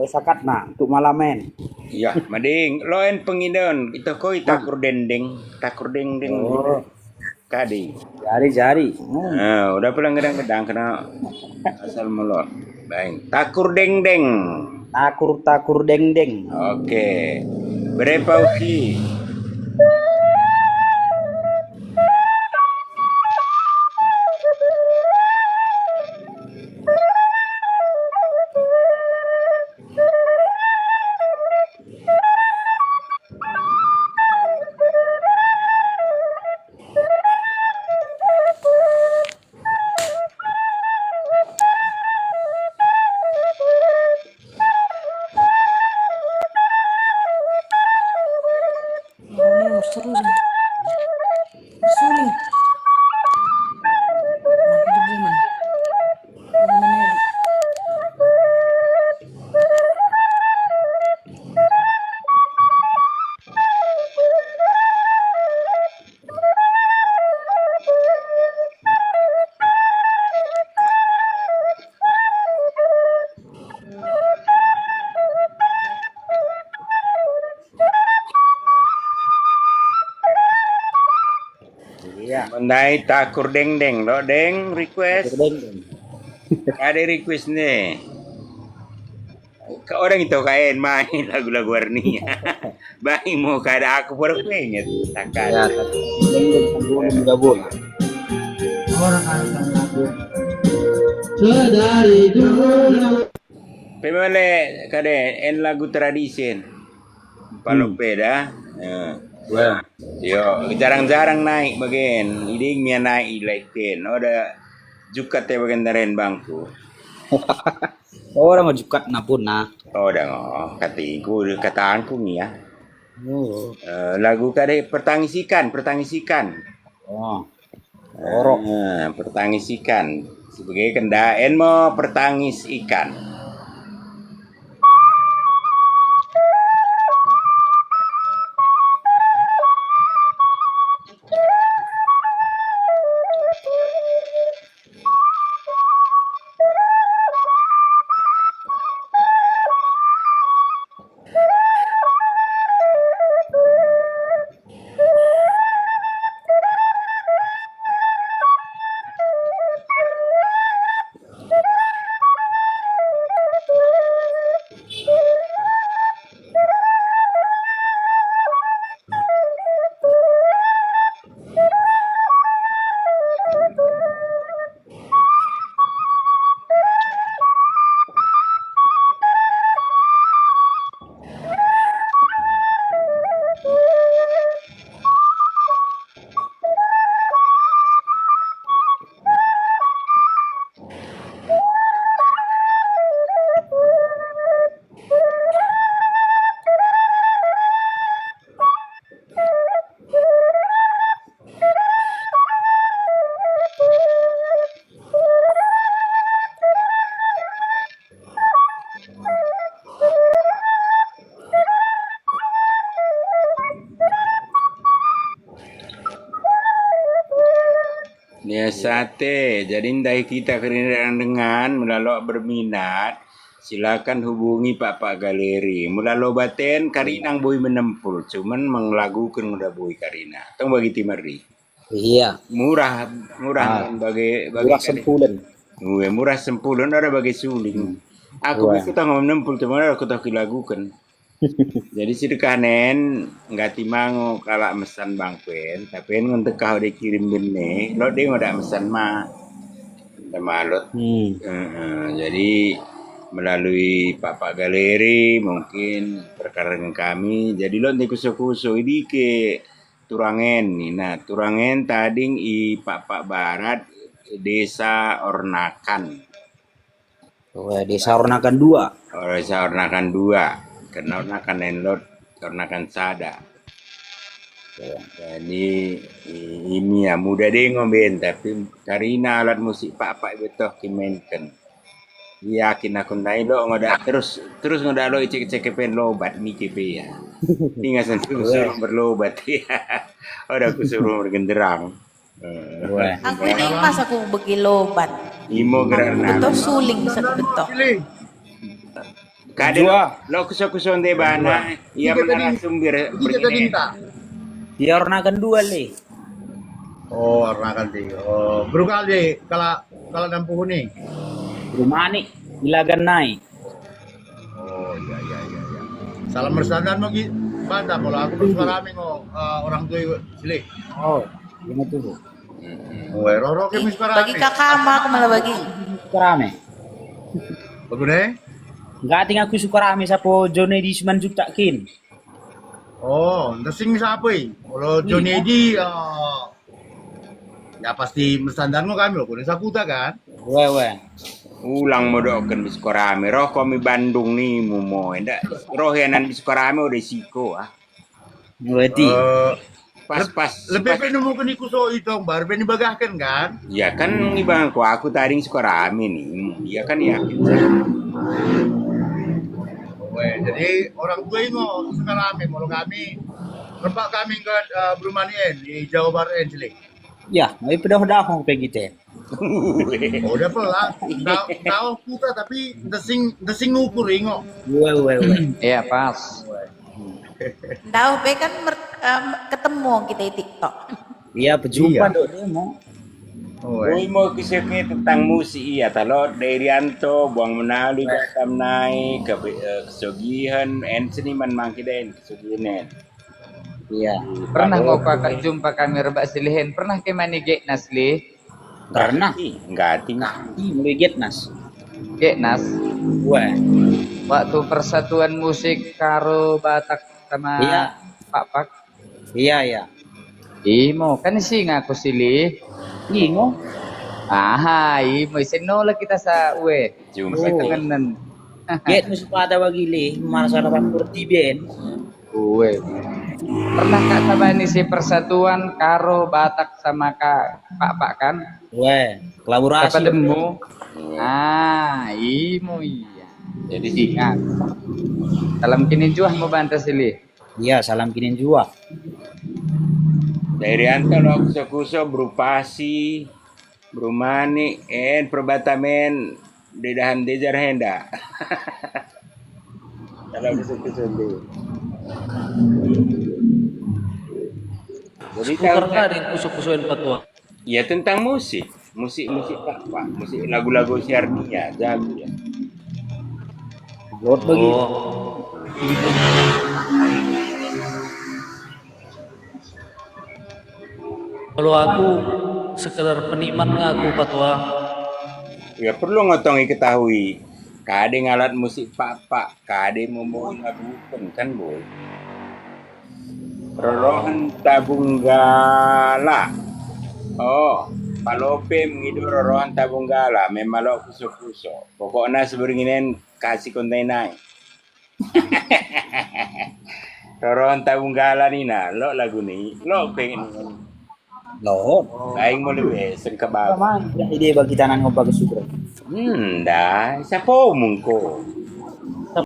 sakat nak untuk malamen. Ya, mading loen penginon itu koi takur dendeng Oh, kadi. jari. Udah pulang gedang-gedang kena asal mulut. Baik, takur dendeng. Takur deng. Oke. Berapa usi? Ini seru sih. Suling. Nak jebuman. Jebuman. Iya. Mendai takur dendeng lo deng request. Takur deng. Ada request nih. Ke orang itu kain main lagu-lagu warninya. Baik mau kada aku baru pengen takkan. Ya, takur deng sebelum gabung. Sedari dulu. Pemale kade en lagu tradisi. Palopeda. Wah. Yo, jarang-jarang naik bagian. Iding mia naik ilaikin. Ada jukat ya bagian daren bangku. Orang ngajukat na pun na. Udah ngoh, kataanku nih ya. Oh. Lagu kade pertangisikan. Oh. Orok. Pertangisikan. Sebagai kendaen mau pertangis ikan. Ya sate, jadi ndai kita kerendahan dengan melalui berminat, silakan hubungi Pak Galeri. Melalui baten Karinang boy menempul, cuman menglagukan udah boy Karina. Tong bagi timari. Iya. Murah bagi Murah sempulen. Murah sempulen ada bagi suling. Aku Wah. pikir tong menempul, cuman aku tak lagukan. Jadi si dekanen nggak timango kalau mesan bangkuen, tapi untuk kau dikirim bene, lo dia nggak mesan mah, malot. Jadi melalui Pak Galeri mungkin perkara kami, jadi lo di kuso ini ke Turangen nih, nah Turangen tading i Pak Barat Desa Ornakan. Oh, Desa Ornakan 2. Desa Ornakan 2. Karena ornakan enlot, ornakan sada. Jadi ini ya mudah deh ngomben, tapi Karina alat musik pak betul kimenken. Yakin aku naik lo ngoda terus ngoda lo cek pen lobat nih kipe ya. Tinggal suruh berlobat ya. Udah aku suruh bergenderang. Aku ini pas aku bagi lobat. Imo karena betul suling betul. Kade lo kuso de bana, ia menarasumber begini. Dia orang akan dua le. Oh, warna kaldi. Oh, bro kaldi kalau nampu ni. Rumah nih, ilagan naik. Oh, iya. Salam bersandan mo banda mo aku terus marami ngo orang tua sili. Oh, gimana tuh? Oh, roro ke mis Bagi marami. kakama aku malah bagi. Rame. Bagune? Enggak tinggal aku suka rame sapo Jone di Suman Juktakin. Oh, ndasing siapa eh? Kalau Johnny Edi ya pasti bersandan mo kami loh, kuning sakuta kan? Wewe. Ulang mo doon bis korame. Roh kami Bandung nih mumo. Endak roh yanan bis korame udah siko ah. Ngerti. Pas. Lebih penemu ke kuso itu, baru pengen bagahkan kan? Ya kan ibang ko aku tadi korame nih. Iya kan yakin. Weh, jadi orang tua ini sekarang mau kami tempat kami ke Brumanien di Jawa Barat sini. Ya, tapi pedah mau kayak gitu. Oh, udah pelan. Tahu kita tapi desing ngukur ingo. Wewe. Iya pas. Tahu be kan ketemu kita di TikTok. Iya, berjumpa Iya. dok demo. Gue mau kisahnya tentang musik iya talot Derianto buang menalu batam naik ke kesugihan seniman mangkiden kesugihan. Iya. Pernah mau kakak jumpa kami rebak silihin. Pernah ke mani Geknas li? Karena Enggak tinggal. mulai Getnas. Geknas. Weh. Waktu persatuan musik karo Batak sama Iya. Pak. Iya. Imo kan sih ngaku silih. Ingo. Aha, imo sino lah kita sa uwe. Jumpa. Uwe tengenan. Getnas pada wagili, masalah pamurti ben. Uwe. Pernah kak sabani si persatuan karo Batak sama Pak kan? Weh, kolaborasi. Apa demu? Ah, imo iya. Jadi Ingat. Dalam kini juah mau bantu silih. Iya, salam kinin jua. Derianto lo kuso berupasi berumani perbatamen di dahan dejar henda. Kalau kuso deh. Jadi tahu Kusuk-kusuin patwa. ya tentang musik Pak, musik lagu-lagu siarnia jago ya. Lot bagi. Kalau aku sekedar penikmat ngaku patwa. Ya perlu ngotongi ketahui. Kade ngalat musik Pak, kade mau lagu kan boy. Rorohan Tabunggala. Oh, Palope mengidu rorohan Tabunggala. Memang kuso-kuso. Pokoknya sebeginian kasih konten naik. Rorohan Tabunggala ni na. Lo lagu ni. Lo pengen. Lot. Aing mo lebih sengkebab. Ide bagi tanan ko bagus sutra. Dah. Siapa mungko?